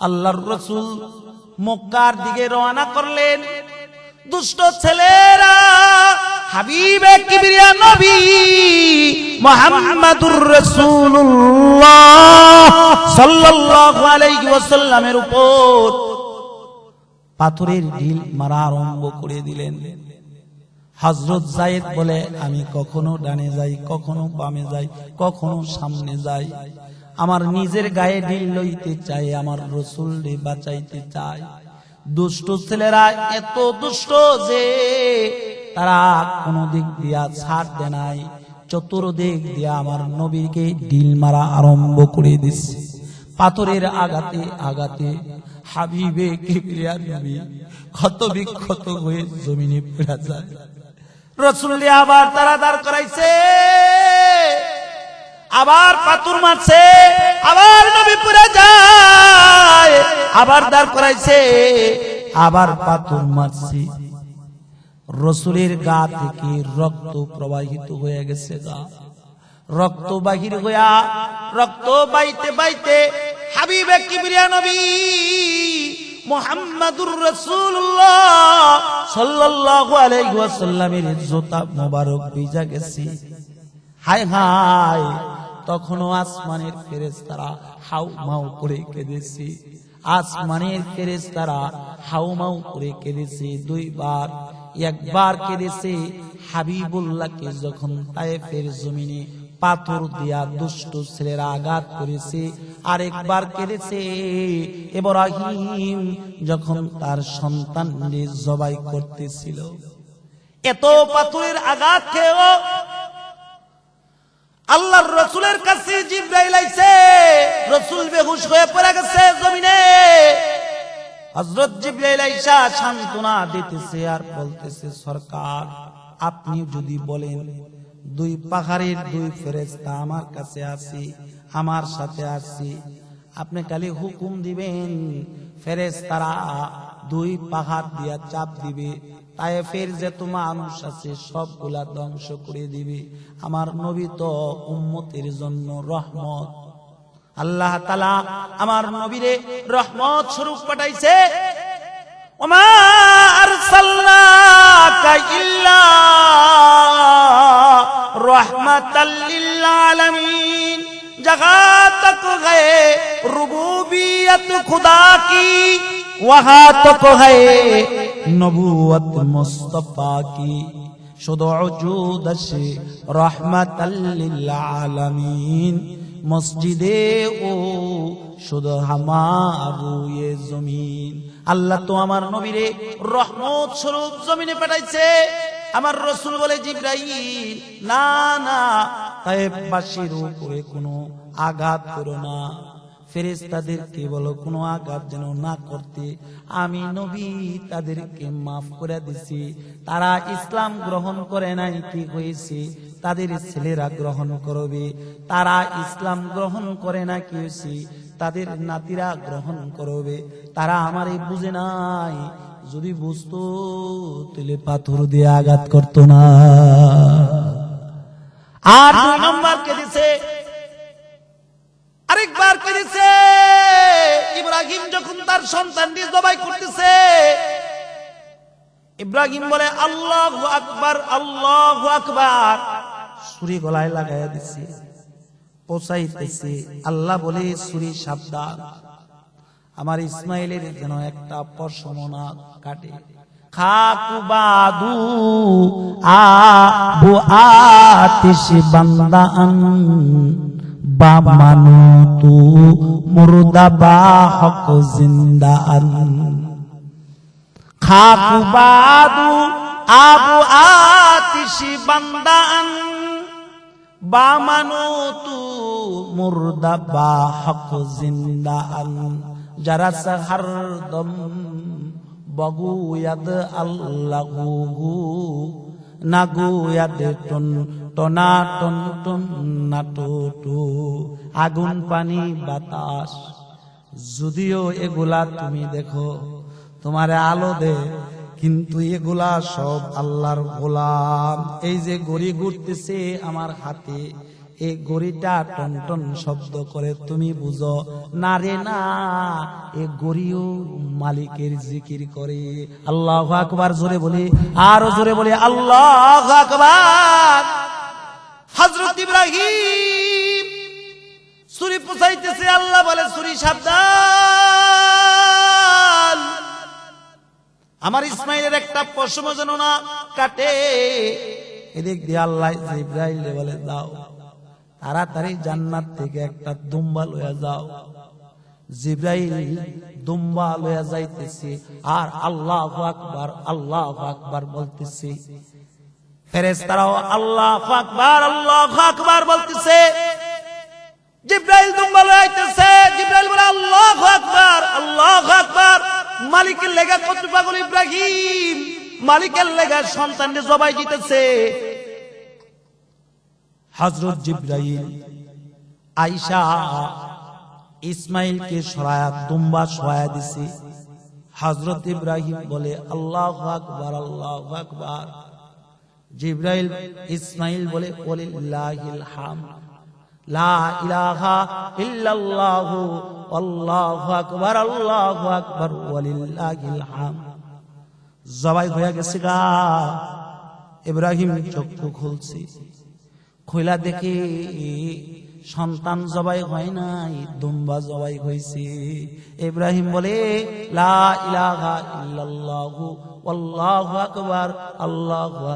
আল্লাহর রাসূল মক্কার দিকে রওনা করলেন। দুষ্ট ছেলেরা হাবিবে কিবরিয়া নবী মুহাম্মাদুর রাসূলুল্লাহ সাল্লাল্লাহু আলাইহি ওয়াসাল্লামের উপর পাথরের ঢিল মারা আরম্ভ করে দিলেন। হযরত যায়েদ বলে, আমি কখনো ডানে যাই, কখনো বামে যাই, কখনো সামনে যাই, আমার নিজের গায়ে ঢিল লইতে চাই, আমার রাসূলকে বাঁচাইতে চাই। দুষ্ট ছেলেরা এত দুষ্ট যে তারা কোন দিক দিয়া ছাড় দেয় নাই, চতুর্দিক দিয়া আমার নবীকে ঢিল মারা আরম্ভ করে দিচ্ছে। পাথরের আঘাতে আঘাতে হাবিবে কিবরিয়া নবী ক্ষত বিক্ষত হয়ে জমিনে পড়ে যায়। রাসূল আবার তারা দাঁড় করাইছে, আবার পাথর মারছে, আবার নবী পড়ে যায়, আবার দাঁড় করাইছে, আবার পাথর মারছে। রাসূলের গা থেকে রক্ত প্রবাহিত হয়ে গেছে। রক্ত বাহির হইয়া রক্ত বাইতে বাইতে হাবিবে কিবরিয়া নবী মুহাম্মাদুর রাসূলুল্লাহ সাল্লাল্লাহু আলাইহি ওয়াসাল্লামের জুতা মোবারক ভিজা গেছে। হায় হায়, তখনও আসমানের ফেরেশতারা হাউমাউ করে কেঁদেছে। আসমানের ফেরেশতারা হাউমাউ করে কেঁদেছে দুইবার। একবার কেঁদেছে হাবিবুল্লাহকে যখন তায়েফের জমিনে পাথর দিয়া দুষ্ট ছেলেরা আঘাত করেছে, আরেকবার কেঁদেছে ইব্রাহিম যখন তার সন্তানকে জবাই করতেছিল। এত পাথরের আঘাত খেয়েও আল্লাহর রাসূলের কাছে জিবরাইল আইছে। রাসূল বেহুশ হয়ে পড়ে গেছে জমিনে। হযরত জিবরাইল আইসা সান্ত্বনা দিতেছে আর বলতেছে, সরকার আপনি যদি বলেন দুই পাহাড়ের দুই ফেরেশতা আমার কাছে আছে, আমার সাথে আছে, আপনি খালি হুকুম দিবেন, ফেরেশতারা দুই পাহাড় দিয়া চাপ দিবে, তায়েফের যত মানুষ আছে সবগুলা ধ্বংস করে দিবে। আমার নবী তো উম্মতের জন্য রহমত। আল্লাহ তাআলা আমার নবীরে রহমত স্বরূপ পাঠাইছে। ওমা আরসালনাকা ইল্লা रहमतल लिल आलमीन। जहाँ तक है रुबूबियत खुदा की, वहाँ तक है नबूवत मुस्तफा की। शुद्ध वजूद से रहमतल लिल आलमीन। मस्जिदे ओ शुद्ध हमारू ये जमीन। আল্লাহ তো আমার নবীরে রহমত স্বরূপ জমিনে পাঠাইছে। আমার রাসূল বলে, জিবরাইল না না, তায়েফবাসীর উপরে কোনো আঘাত করো না, ফেরেশতাদেরকে বলো কোনো আঘাত যেন না করতে। আমি নবী তাদেরকে মাফ করে দিছি। তারা ইসলাম গ্রহণ করে নাই, কি হয়েছে? তাদের ছেলেরা গ্রহণ করবে। তারা ইসলাম গ্রহণ করে না, কি হয়েছে? তাদের নাতিরা গ্রহণ করবে। তারা আমারে বুঝে নাই, যদি বুঝতো তাহলে পাথর দিয়ে আঘাত করতো না। আর দুই নম্বর কে দিছে, আরেকবার কে দিছে, ইব্রাহিম যখন তার সন্তানকে জবাই করতেছে, ইব্রাহিম বলে আল্লাহু আকবার, আল্লাহু আকবার, ছুরি গলায় লাগাইয়া দিছে, পৌঁছাইতেছে। আল্লাহ বলে, ছুরি সাবধান, আমার ইসমাইলের যেন একটা পশমনা কাটে। খাকুবাদু আবু আতিশ বান্দান বামানুতু মুরদাবা হক জিন্দান। খাকুবাদু আবু আতিশ বান্দান বামানুতু মুরদাবা হক জিন্দান। যারা সাহার দম বগুয়াদ আল্লাহু নাগুয়াদ টন টনা টন টন নাটু। আগুন পানি বাতাস, যদিও এগুলা তুমি দেখো তোমারে আলো দে, কিন্তু এগুলা সব আল্লাহর গোলাম। এই যে গড়ি ঘুরতেছে আমার হাতে, এই গড়িটা টন টন শব্দ করে, তুমি বুঝো না রে না, এই গড়িও মালিকের জিকির করে। আল্লাহু আকবার জোরে বলি, আরো জোরে বলি আল্লাহু আকবার। হযরত ইব্রাহিম ছুরি পুছাইতেছে, আল্লাহ বলে ছুরি সাবধান, আমার ইসমাইলের একটা পশম যেন না কাটে। এদিক দিয়ে আল্লাহ জিবরাইল বলে যাও তাড়াতাড়ি জান্নাত থেকে একটা দুম্বা লইয়া যাও। জিবরাইল দুম্বা লইয়া যাইতেছে আর আল্লাহু আকবার আল্লাহু আকবার বলতেছে। ফেরেশতারাও আল্লাহু আকবার বলতেছে। জিবরাইল দুম্বা লইয়া আইতেছে, জিবরাইল বলে আল্লাহু আকবার। মালিকের লেগা কত পাগল ইব্রাহিম, মালিকের লেগা সন্তানকে জবাই দিতেছে। হযরত জিবরাইল আয়েশা ইসমাইলকে সরায়া দুম্বা সরায়া দিছে। হযরত ইব্রাহিম বলে আল্লাহু আকবার আল্লাহু আকবার। জিবরাইল ইসমাইল বলে ওয়ালিল্লাহিল হামদ, লা ইলাহা ইল্লাল্লাহু আল্লাহু আকবার ওয়ালিল্লাহিল হামদ। জবাই হয়ে গেছে গা। ইব্রাহিম চক্ষু খুলছে, খোলা দেখে সন্তান জবাই হয় নাই, দুম্বা জবাই হয়েছে। ইব্রাহিম বলে লা ইলাহা ইল্লাল্লাহু আল্লাহু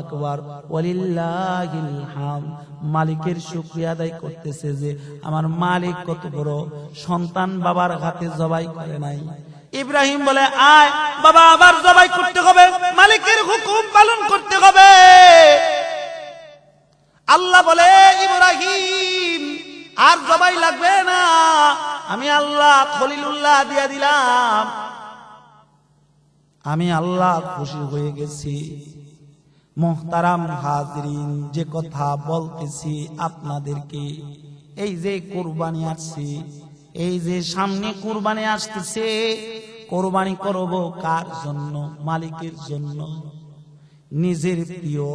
আকবার ওয়ালিল্লাহিল হামদ। মালিকের শুকরিয়া আদায় করতেছে যে আমার মালিক কত বড়, সন্তান বাবার হাতে জবাই করে নাই। ইব্রাহিম বলে আয় বাবা, আবার জবাই করতে হবে, মালিকের হুকুম পালন করতে হবে। আল্লাহ বলে ইব্রাহিম আর জবাই লাগবে না, আমি আল্লাহ খলিলুল্লাহ দিয়া দিলাম, আমি আল্লাহ খুশি হয়ে গেছি। মুহতারাম হাজরিন, যে কথা বলতেছি আপনাদেরকে, এই যে কুরবানি আসছে, এই যে সামনে কুরবানি আসতেছে, কুরবানি করব কার জন্য? মালিকের জন্য। নিজের প্রিয়,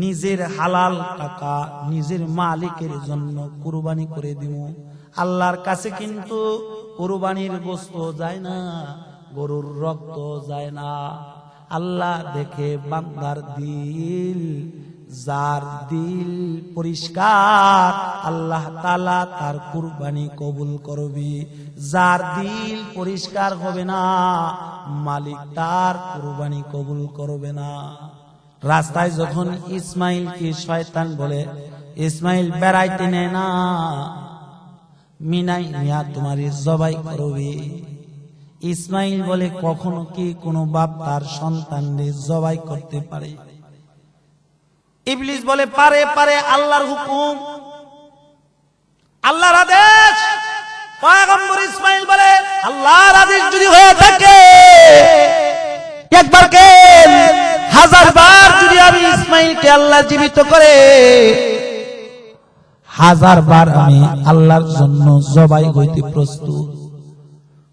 নিজের হালাল টাকা নিজের মালিকের জন্য কুরবানি করে দিব। আল্লাহর কাছে কিন্তু কুরবানির গোশত যায় না, গরুর রক্ত যায় না। আল্লাহ দেখে বান্দার দিল, যার দিল পরিষ্কার আল্লাহ তাআলা তার কুরবানি কবুল করবে। যার দিল পরিষ্কার হবে না, মালিক তার কুরবানি কবুল করবে না। রাস্তায় যখন ইসমাইলকে শয়তান বলে ইসমাইল বেড়াইতে নেয় না, মিনাই মিয়া তোমারে জবাই করবে। ইসমাইল বলে কখনো কি কোনো বাপ তার সন্তানকে জবাই করতে পারে? ইবলিস বলে পারে, পারে, আল্লাহর হুকুম, আল্লাহর আদেশ। পয়গম্বর ইসমাইল বলে আল্লাহর আদেশ যদি হয়ে থাকে, একবার কে 1000 বার যদি আমি ইসমাইলকে আল্লাহ জীবিত করে, 1000 বার আমি আল্লাহর জন্য জবাই হইতে প্রস্তুত।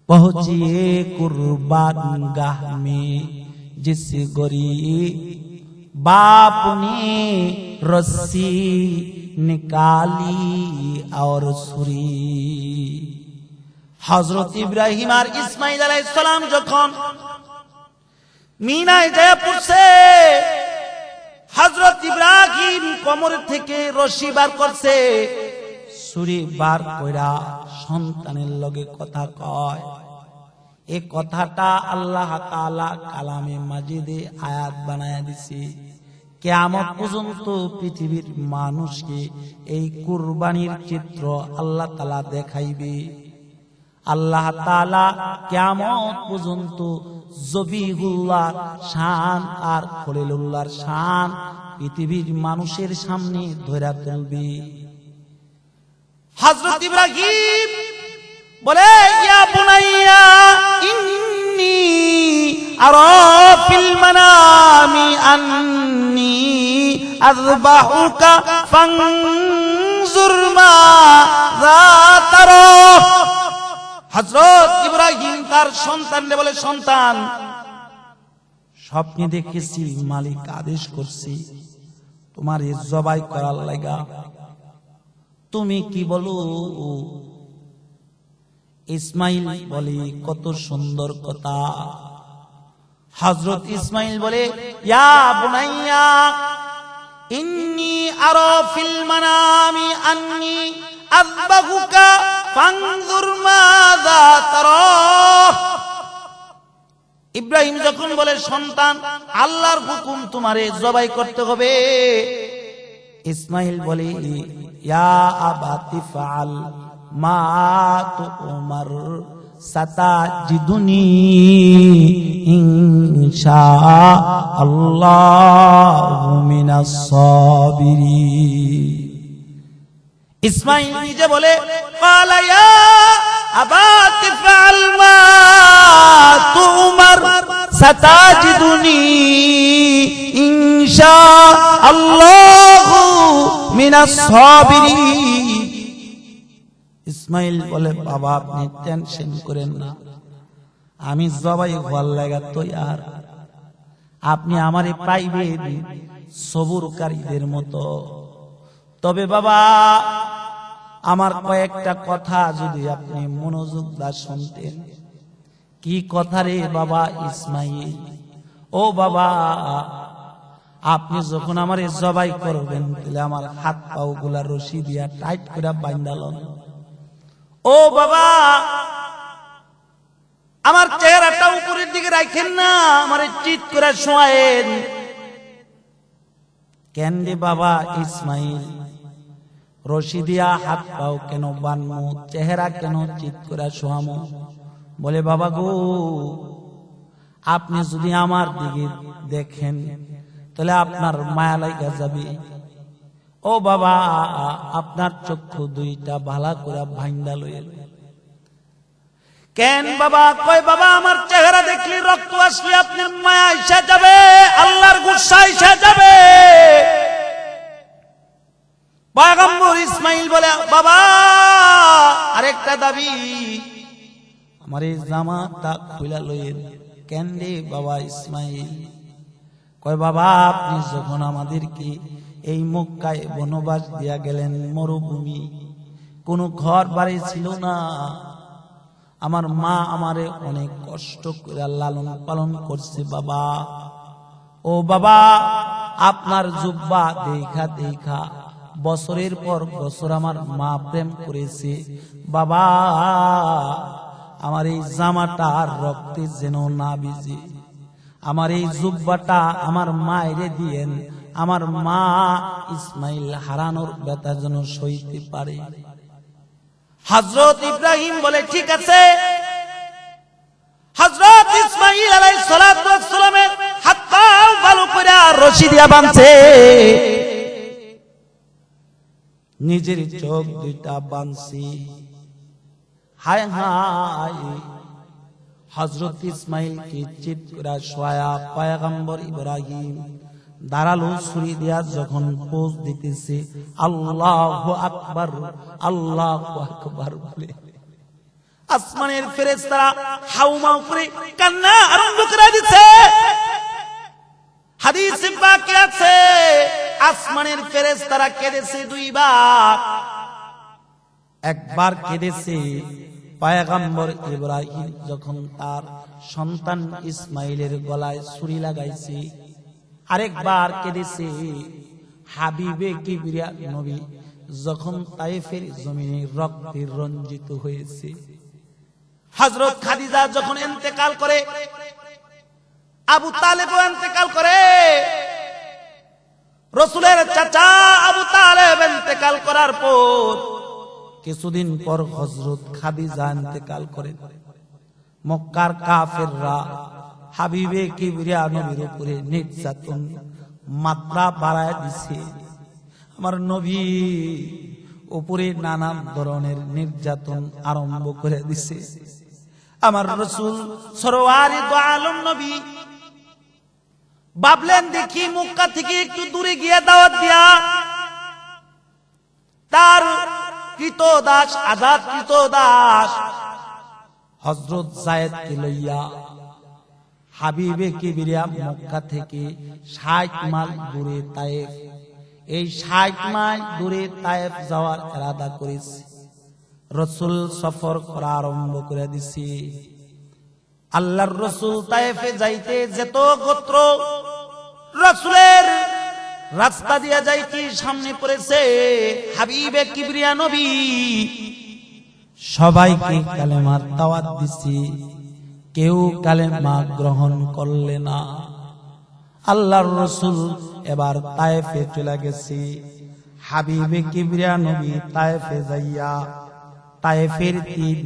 পৌঁছিয়ে কুরবান গাহ মে জিস গরি बाप ने रस्सी निकाली और छुरी। हजरत इब्राहिम और इस्माइल अलैहिस सालाम যখন মিনায় যায় পড়ছে, হযরত ইব্রাহিম কোমর থেকে রশি বার করছে, ছুরি বার কইরা সন্তানের লগে কথা কয়। এই কথাটা আল্লাহ তাআলা কালামে মাজিদে আয়াত বানায়া দিছে। কিয়ামত পর্যন্ত পৃথিবীর মানুষকে এই কুরবানির চিত্র আল্লাহ তাআলা দেখাইবে। আল্লাহ তাআলা কিয়ামত পর্যন্ত জবিহুল্লাহর শান আর খলিলুল্লাহর শান পৃথিবীর মানুষের সামনে ধরে তুলবে। হযরত ইব্রাহিম বলে ইয়া বুনাইয়া ইন্নী আরা ফিল মানামি আন্নী আযবাহুকা ফানজুর মাযা তারা। হযরত ইব্রাহিম তার সন্তানকে বলে, সন্তান স্বপ্নে দেখেছি মালিক আদেশ করছে তোমার জবাই করার লাগা, তুমি কি বলো? ইসমাইল বলে, কত সুন্দর কথা। হযরত ইসমাইল বলে, ইয়া বুনাইয়া ইন্নী আরা ফিল মানামি আন্নী আযবাহুকা ফানজুর মাযা তারা। ইব্রাহিম যখন বলে, সন্তান, আল্লাহর হুকুম তোমারে জবাই করতে হবে। ইসমাইল বলে, ইয়া আবাতি ফাআল মা তুমার সাতাজিদুনি ইনশাআল্লাহু মিনাস সাবিরিন। ইসমাইল নিজে বলে, ক্বালা ইয়া আবাতি ফাআল মা তুমার সাতাজিদুনি ইনশাআল্লাহু মিনাস সাবিরিন। ইসমাইল বলে, বাবা আপনি টেনশন করেন না, আমি জবাই হওয়ার লাগা তৈয়ার। আপনি আমারে পাইবেন সবুরকারীদের মতো। তবে বাবা, আমার কয়েকটা কথা যদি আপনি মনোযোগ দিয়ে শুনতেন। কি কথা রে বাবা ইসমাইল? ও বাবা, আপনি যখন আমারে জবাই করবেন, তাহলে আমার হাত পাও গুলা রশি দিয়া টাইট করে বাঁধালন। ও বাবা, আমার চেহারাটা উপরের দিকে রাখেন না, আমারে চিৎ করে শোয়েন। কেন রে বাবা ইসমাইল, রশি দিয়া হাত পাও কেন বানমু, চেহারা কেন চিৎ করে শোয়ামো? বলে, বাবা গো, আপনি যদি আমার দিকে দেখেন তাহলে আপনার মায়া লাগা যাবে। ও বাবা, আপনার চক্ষু দুইটা ভালা করে ভাঙ্গা লইল। কেন বাবা? কয় বাবা, আমার চেহারা দেখলে রক্ত আসলে আপনার মায়া এসে যাবে, আল্লাহর গুসা এসে যাবে। পয়গম্বর ইসমাইল বলে, বাবা আরেকটা দাবি, আমার এই জামাটা খুলে লইল। কেন রে বাবা ইসমাইল? কয় বাবা, আপনি যখন আমাদেরকে এই মক্কায় বনবাস দিয়া গেলেন, মরুভূমি, কোনো ঘর বাড়ি ছিল না। আমার মা আমারে অনেক কষ্ট করে লালন পালন করছে বাবা। ও বাবা, আপনার জুব্বা দেখা দেখা বছরের পর বছর আমার মা প্রেম করেছে বাবা। আমার এই জামাটা রক্তে যেন না ভিজে, আমার এই জুব্বাটা আমার মায়েরে দিয়েন, আমার মা ইসমাইল হারানোর ব্যথা যেন সইতে পারে। হযরত ইব্রাহিম বলে, ঠিক আছে। হযরত ইসমাইল আলাইহিস সালাতু ওয়াস সালামের হাত পা ভালো করে রশি দিয়া বাঁধছে, নিজের চোখ দুইটা বাঁধছে। হায় হায়, হযরত ইসমাইল কে চিৎ করে শোয়া পয়গম্বর ইব্রাহিম দাঁড়ালো, ছুরি দিয়া যখন পোজ দিতেছে, আল্লাহু আকবার আল্লাহু আকবার বলে আসমানের ফেরেশতারা হাউমাউ করে কান্না আরম্ভ করে দিচ্ছে। হাদিসে পাকে আছে, আসমানের ফেরেশতারা কেঁদেছে দুইবার। একবার কেঁদেছে পয়গম্বর ইব্রাহিম যখন তার সন্তান ইসমাইলের গলায় ছুরি লাগাইছে, আরেকবার কেঁদেছে হাবিবে কিবরিয়া নবী যখন তায়েফের জমিনে রক্তে রঞ্জিত হয়েছে। হযরত খাদিজা যখন ইন্তেকাল করে, আবু তালেব ইন্তেকাল করে, রাসূলের চাচা আবু তালেব ইন্তেকাল করার পর কিছুদিন পর হযরত খাদিজা ইন্তেকাল করেন। মক্কার কাফেররা হাবিবে কিবরিয়া নবীর উপরে নির্যাতন মাত্রা বাড়ায় দিছে। আমার নবী উপরে নানান ধরনের নির্যাতন আরম্ভ করে দিছে। আমার রাসূল সরওয়ারে দু আলম নবী ভাবলেন, দেখি মক্কা থেকে একটু দূরে গিয়ে দাওয়াত দিয়া তার কৃতদাস, আজাদ কৃতদাস হযরত যায়েদকে লইয়া হাবিবে কিবরিয়া মক্কা থেকে 60 মাইল দূরে তায়েফ এই 60 মাইল দূরে তায়েফ যাওয়ার ইরাদা করেছে। রাসূল সফর করা আরম্ভ করে দিছে। আল্লাহর রাসূল তায়েফে যাইতে যেত গোত্র রাসূলের রাস্তা দিয়া যাইতে সামনে পড়েছে হাবিবে কিবরিয়া নবী। সবাইকে কালেমার দাওয়াত দিছে, কেউ কালেমা গ্রহণ করলে না। আল্লাহর রাসূল এবার তায়েফে চলে গেছে। হাবিবে কিবরিয়া নবী তায়েফে যাইয়া তায়েফের 3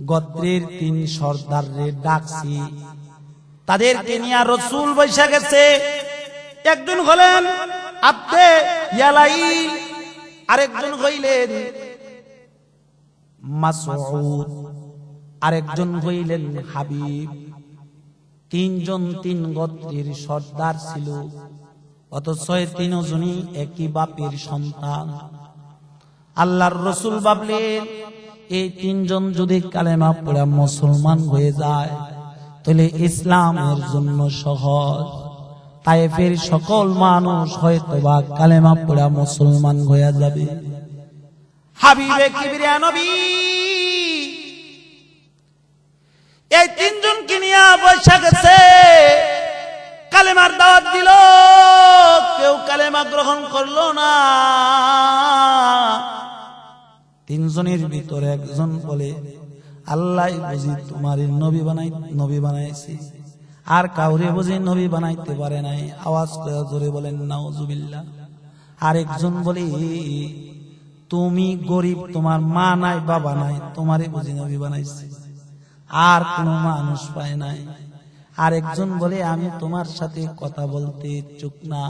গোত্রের 3 সর্দাররে ডাকছি। তাদেরকে নিয়ে রাসূল বসে গেছে। একজন হলেন আব্দে ইয়ালাই, আরেকজন হইলেন মাসউদ, আরেকজন হইলেন হাবিব। 3 জন 3 গোত্রের সর্দার ছিল, অথচ 3 জনই একই বাপের সন্তান। আল্লাহর রাসূল ভাবলেন এই 3 জন যদি কালেমা পড়ে মুসলমান হয়ে যায় তাহলে ইসলামের জন্য সহজ। তায়েফের সকল মানুষ হয়তোবা কালেমা পড়ে মুসলমান হয়ে যাবে। হাবিবে কিবরিয়া নবী এই 3 জনকে নিয়ে বসে গেছে। কালেমার দাওয়াত দিল, কেউ কালেমা গ্রহণ করলো না। 3 জনের ভিতরে একজন বলে আল্লাহ বুঝি তোমার নবী বানাইছে, আর কাউরে বুঝি নবী বানাইতে পারে নাই। আওয়াজ করে জোরে বলেন নাউজুবিল্লাহ। আরেকজন বলে তুমি গরিব, তোমার মা নাই বাবা নাই, তোমারে বুঝি নবী বানাইছে, আর কোন মানুষ পায় নাই। আরেকজন বলে আমি তোমার সাথে কথা বলতে ইচ্ছুক না,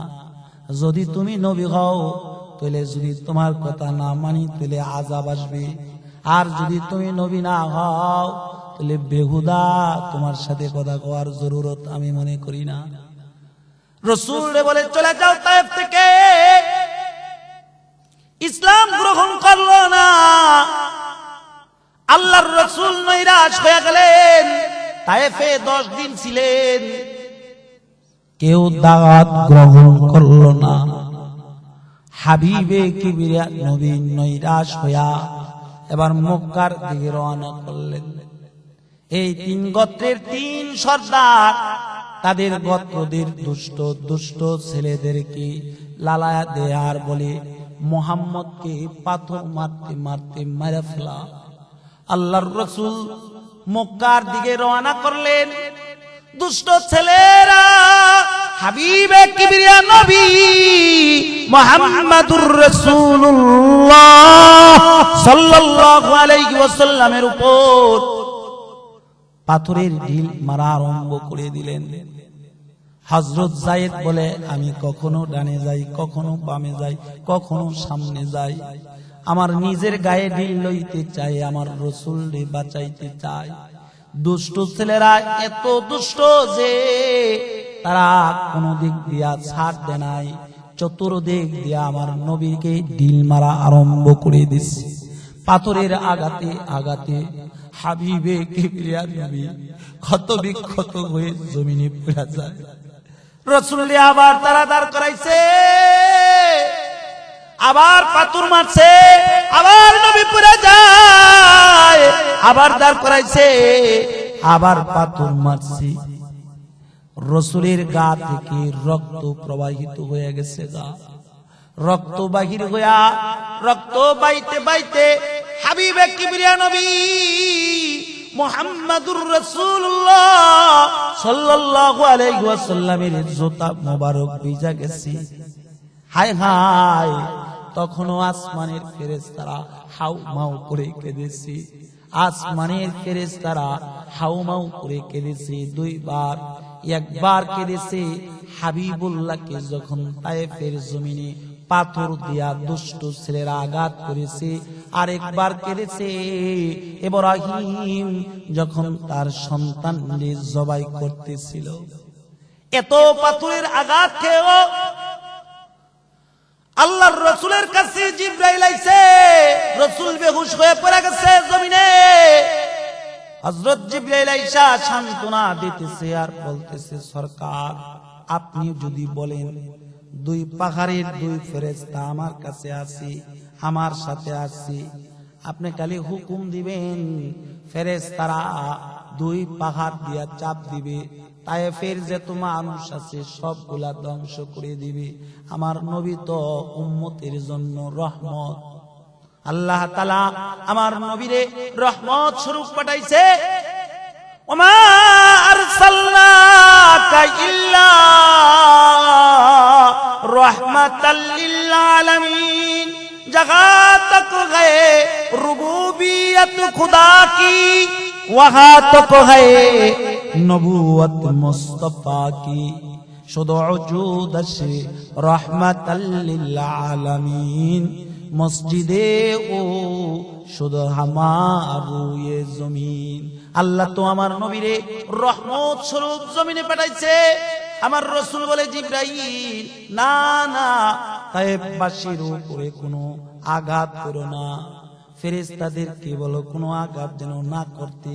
যদি তুমি নবী হও তাহলে যদি তোমার কথা না মানি তাহলে আযাব আসবে, আর যদি তুমি নবী না হও তাহলে বেহুদা তোমার সাথে কথা কওয়ার জরুরত আমি মনে করি না। রাসূল বলে চলে যাও তায়েফ থেকে। ইসলাম গ্রহণ করলো না। আল্লাহর রাসূল নৈরাশ হয়ে গেলেন। তায়েফে 10 দিন ছিলেন, কেউ দাওয়াত গ্রহণ করলো না। হাবিবে কিবরিয়া নবী নৈরাশ হইয়া এবার মক্কার দিকে রওনা করলেন। এই 3 গোত্রের 3 সর্দার তাদের গোত্রদের দুষ্ট দুষ্ট ছেলেদেরকে লালায়া দেয় আর বলে মুহাম্মদকে পাথর মারতে মারতে মেরে ফেলা। আল্লাহর রাসূল মক্কার দিকে রওনা করলেন। দুষ্ট ছেলেরা হাবিবে কিবরিয়া নবী মুহাম্মাদুর রাসূলুল্লাহ সাল্লাল্লাহু আলাইহি ওয়াসাল্লামের উপর পাথরের ঢিল মারা আরম্ভ করে দিলেন। হযরত যায়েদ বলে আমি কখনো ডানে যাই, কখনো বামে যাই, কখনো সামনে যাই, আমার নিজের গায়ে ঢিল লইতে চাই, আমার রাসূলকে বাঁচাইতে চাই। দুষ্ট ছেলেরা এত দুষ্ট যে তারা কোন দিক দিয়া ছাড় দেয় নাই, চতুর্দিক দিয়া আমার নবীকে ঢিল মারা আরম্ভ করে দিচ্ছে। পাথরের আঘাতে আঘাতে হাবিবে কিবরিয়া নবী ক্ষত বিক্ষত হয়ে জমিনে পড়ে যায়। রাসূল আবার তারা দাঁড় করাইছে, আবার পাথর মারছে, আবার নবী পড়ে যায়, আবার দাঁড় করাইছে, আবার পাথর মারছে। রাসূলের গা থেকে রক্ত প্রবাহিত হয়ে গেছে। রক্ত বাহির হইয়া রক্ত বাইতে বাইতে হাবিবে কিবরিয়া নবী মুহাম্মাদুর রাসূলুল্লাহ সাল্লাল্লাহু আলাইহি ওয়াসাল্লামের জুতা মোবারক ভিজা গেছে। হায় হায়, তখনও আসমানের ফেরেশতারা হাউমাউ করে কেঁদেছে। আসমানের ফেরেশতারা হাউমাউ করে কেঁদেছে 2 বার। একবার কেঁদেছে হাবিবুল্লাহকে যখন তায়েফের জমিনে পাথর দিয়া দুষ্ট ছেলেরা আঘাত করেছে, আরেকবার কেঁদেছে ইব্রাহিম যখন তার সন্তানকে জবাই করতেছিল। এত পাথরের আঘাত খেয়েও আল্লাহর রাসূলের কাছে জিবরাইল আইছে। রাসূল বেহুশ হয়ে পড়ে গেছে জমিনে। হযরত জিবরাইল আইসা সান্ত্বনা দিতেছে আর বলতেছে সরকার আপনি যদি বলেন দুই পাহাড়ের দুই ফেরেশতা আমার কাছে আছে, আমার সাথে আছে। আপনি খালি হুকুম দিবেন, ফেরেশতারা দুই পাহাড় দিয়া চাপ দিবে, তায়েফের যত মানুষ আছে সবগুলা ধ্বংস করে দিবে। আমার নবী তো উম্মতের জন্য রহমত। আল্লাহ তাআলা আমার নবীরে রহমত স্বরূপ পাঠাইছে। ওমা আরসালনাকা ইল্লা রাহমাতাল লিল আলামিন। जहाँ तक है रुबूबियत खुदा की, वहाँ तक है नबूवत मुस्तफा की। शुद्ध वजूद से रहमतल लिल आलमीन। मस्जिदे ओ शुद्ध हमारू ये जमीन। আল্লাহ তো আমার নবীরে রহমত স্বরূপ জমিনে পাঠাইছে। আমার রাসূল বলে, জিবরাইল না না, তায়েফবাসীর উপরে কোনো আঘাত করো না, ফেরেশতাদেরকে বলো কোনো আঘাত যেন না করতে।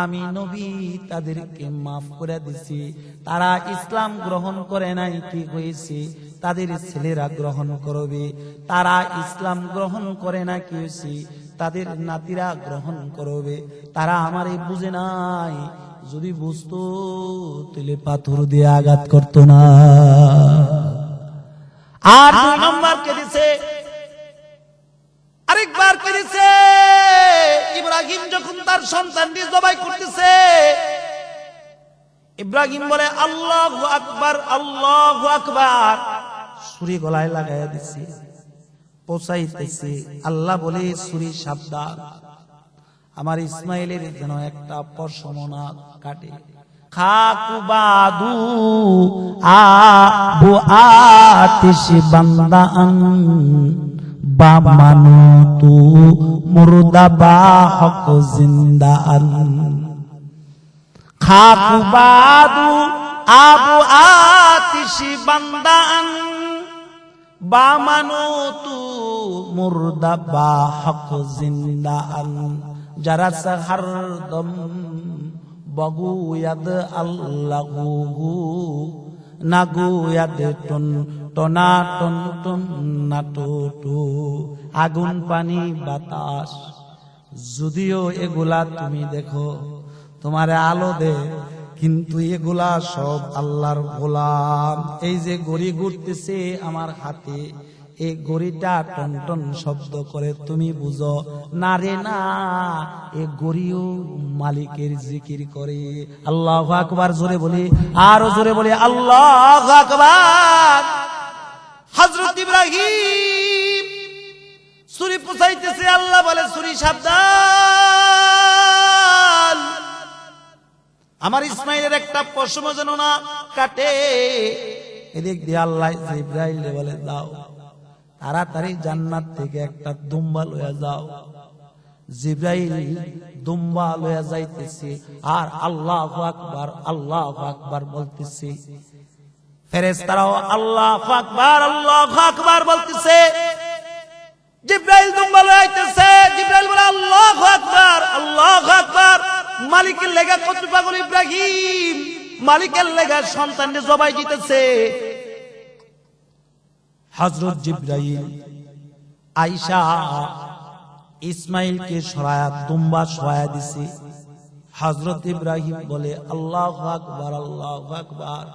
আমি নবী তাদেরকে মাফ করে দিছি। তারা ইসলাম গ্রহণ করে নাই, কি হয়েছে? তাদের ছেলেরা গ্রহণ করবে। তারা ইসলাম গ্রহণ করে না, কি হয়েছে? তাদের নাতিরা গ্রহণ করবে। তারা আমারে বুঝে নাই, যদি বুঝতো তাহলে পাথর দিয়ে আঘাত করতো না। আর দুই নম্বর কে দিছে, আরেকবার কে দিছে, ইব্রাহিম যখন তার সন্তানকে জবাই করতেছে, ইব্রাহিম বলে আল্লাহু আকবার, আল্লাহু আকবার, ছুরি গলায় লাগাইয়া দিছে, পৌঁছাইতেছে। আল্লাহ বলে, ছুরি সাবধান, আমার ইসমাইলের যেন একটা পশম না কাটে। খাকুবাদু আবু আতিশ বান্দান বামানু তু মুর্দা বা হক জিন্দান। খাকুবাদু আবু আতিশ বান্দান বামানু তু মুর্দা বা হক জিন্দান। যারা হরদম বগুয়াদ আল্লাহু নাগুয়াদ টন টনা টন টন নাটু। আগুন পানি বাতাস, যদিও এগুলা তুমি দেখো তোমারে আলো দে, কিন্তু এগুলা সব আল্লাহর গোলাম। এই যে গড়ি ঘুরতেছে আমার হাতে, এই গড়িটা টন টন শব্দ করে, তুমি বুঝো না রে না, এই গড়িও মালিকের জিকির করে। আল্লাহু আকবার জোরে বলি, আরো জোরে বলি আল্লাহু আকবার। হযরত ইব্রাহিম ছুরি পুছাইতেছে, আল্লাহ বলে ছুরি সাবধান, আমার ইসমাইলের একটা পশম যেন না কাটে। এদিক দিয়ে আল্লাহ জিবরাইল বলে, দাও তাড়াতাড়ি জান্নাত থেকে একটা দুম্বা লইয়া যাও। জিবরাইল দুম্বা লইয়া যাইতেছে আর আল্লাহু আকবার, আল্লাহু আকবার বলতেছে। ফেরেশতারাও আল্লাহু আকবার, আল্লাহু আকবার বলতেছে। জিবরাইল দুম্বা লইয়া আইতেছে, জিবরাইল বলে আল্লাহু আকবার, আল্লাহু আকবার। মালিকের লেগা কত পাগল ইব্রাহিম, মালিকের লেগা সন্তানকে জবাই দিতেছে। হযরত জিবরাইল আয়েশা ইসমাইলকে সরায়া দুম্বা সরায়া দিছে। হযরত ইব্রাহিম বলে আল্লাহু আকবার, আল্লাহু আকবার।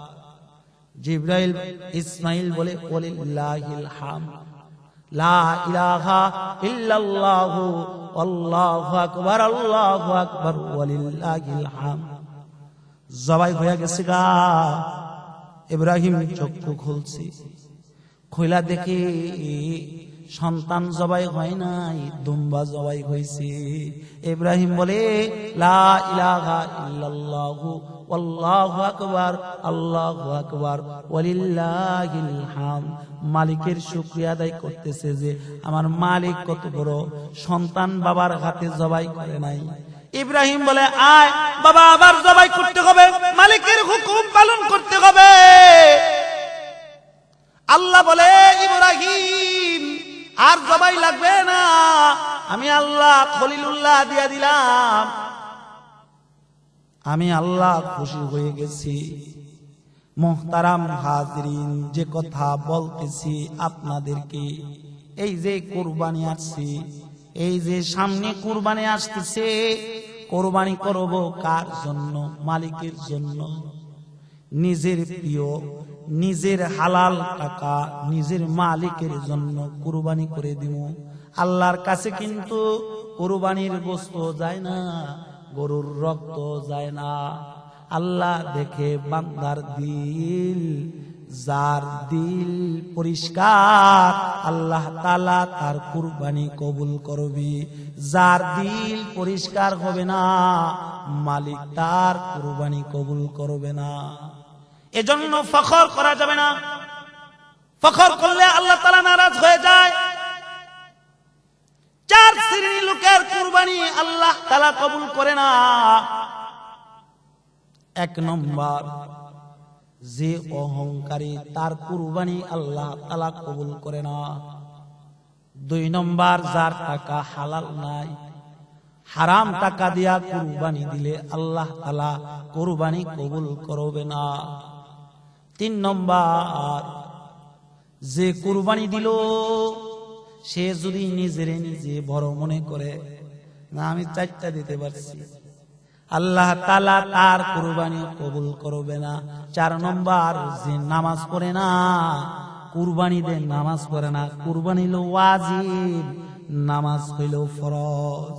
জিবরাইল ইসমাইল বলে ওয়ালিল্লাহিল হামদ, লা ইলাহা ইল্লাল্লাহু আল্লাহু আকবার, আল্লাহু আকবার, ওয়ালিল্লাহিল হামদ। জবাই হয়ে গেছে গা। ইব্রাহিম চক্ষু খুলছে, খোলা দেখে সন্তান জবাই হয় নাই, দুম্বা জবাই হয়েছে। ইব্রাহিম বলে লা ইলাহা ইল্লাল্লাহু আল্লাহু আকবার, আল্লাহু আকবার, ওয়ালিল্লাহিল হামদ। মালিকের শুকরিয়া আদায় করতেছে যে আমার মালিক কত বড়, সন্তান বাবার হাতে জবাই করে নাই। ইব্রাহিম বলে আয় বাবা, আবার জবাই করতে হবে, মালিকের হুকুম পালন করতে হবে। আল্লাহ বলে ইব্রাহিম আর জবাই লাগবে না, আমি আল্লাহ খলিলুল্লাহ দিয়া দিলাম। আমি আল্লাহ খুশি হয়ে গেছি। মুহতারাম হাজরিন, যে কথা বলতেছি আপনাদেরকে, এই যে কুরবানি আসছে, এই যে সামনে কুরবানি আসতেছে, কুরবানি করব কার জন্য? মালিকের জন্য। নিজের প্রিয়, নিজের হালাল টাকা নিজের মালিকের জন্য কুরবানি করে দিব। আল্লাহর কাছে কিন্তু কুরবানির গোশত যায় না, গরুর রক্ত যায় না। আল্লাহ দেখে বান্দার দিল, যার দিল পরিষ্কার আল্লাহ তাআলা তার কুরবানি কবুল করবে। যার দিল পরিষ্কার হবে না, মালিক তার কুরবানি কবুল করবে না। এজন্য ফখর করা যাবে না। ফখর করলে আল্লাহ তাআলা নারাজ হয়ে যায়। চার শ্রেণীর লোকের কুরবানি আল্লাহ তাআলা কবুল করে না। এক নম্বর, যে অহংকারী, তার কুরবানি আল্লাহ তাআলা কবুল করে না। দুই নম্বর, যার টাকা হালাল নাই, হারাম টাকা দিয়া কুরবানি দিলে আল্লাহ তাআলা কুরবানি কবুল করবে না। তিন নম্বর, যে কুরবানি দিল সে যদি নিজেরে নিজে বড় মনে করে, না আমি চারটা দিতে পারছি, আল্লাহ তাআলা তার কুরবানি কবুল করবে না। চার নম্বর, যে নামাজ পড়ে না, কুরবানি দেয় নামাজ পড়ে না। কুরবানি হলো ওয়াজিব, নামাজ হইল ফরজ।